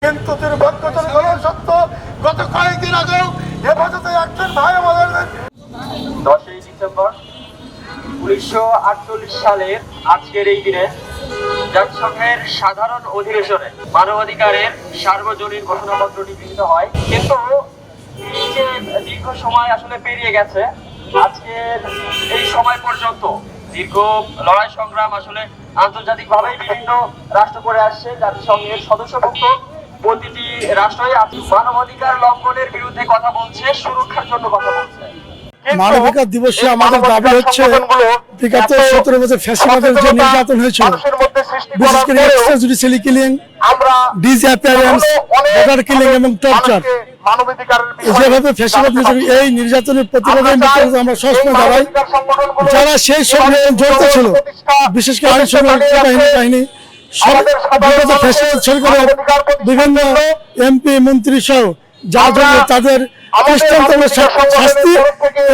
কিন্তু দুর্ভাগ্যজনক হলেও সত্য, গত কয়েকদিন আগেও হেফাজতে একজন ভাই আমাদের 10ই ডিসেম্বর 1948 সালের আজকের এই দিনে জাতিসংঘের সাধারণ অধিবেশনে মানবাধিকারের সার্বজনীন ঘোষণাপত্রটি গৃহীত হয়। কিন্তু এই যে দীর্ঘ সময় আসলে পেরিয়ে গেছে, আজকের এই সময় পর্যন্ত দীর্ঘ লড়াই সংগ্রাম আসলে আন্তর্জাতিকভাবে বিভিন্ন রাষ্ট্র করে আসছে। জাতিসংঘের সদস্যভুক্ত প্রতিটি রাষ্ট্রই মানবাধিকার লঙ্ঘনের বিরুদ্ধে কথা বলছে, সুরক্ষার জন্য কথা বলছে। মানবাধিকার দিবসে আমাদের দাবি হচ্ছে বিগত 17 বছর ফ্যাসিবাদের যে নির্যাতন হয়েছিল, বিশেষ করে extra judicial killing, disappearance, border killing এবং টর্চার, যেভাবে ফ্যাসিবাদ এই নির্যাতনের প্রতিবাদে আমরা সবসময় দাঁড়াই। যারা সেই সব জড়িত ছিল, বিশেষ করে আইন শৃঙ্খলা বাহিনী বিভিন্ন এমপি মন্ত্রী সহ যার জন্য তাদের শাস্তি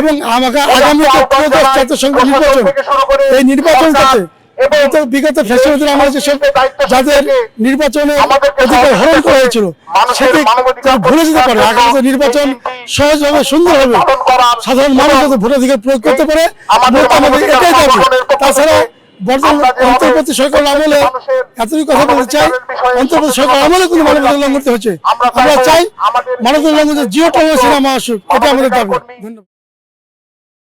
এবং আগামী জাতিসংঘ নির্বাচন, এই নির্বাচনটাতে বিগত ফ্যাসিবাদের আমরা যেসব যাদের নির্বাচনে অধিকার হরণ করা হয়েছিল সেটি ভুলে যেতে পারে। আগামী নির্বাচন সহজভাবে সুন্দরভাবে সাধারণ মানুষ যাতে ভোটাধিকার প্রয়োগ করতে পারে, আমাদের এটাই দাবি। তাছাড়া বর্তমান অন্তর্বর্তী সরকার আমলে এতই কথা বলতে চাই, অন্তর্বর্তী সরকার আমলে কোনো মানবাধিকার লঙ্ঘন হচ্ছে। আমরা চাই মানবাধিকার লঙ্ঘন জিও টলারেন্স সিনেমা আসুক, এটা আমাদের দাবি। ধন্যবাদ।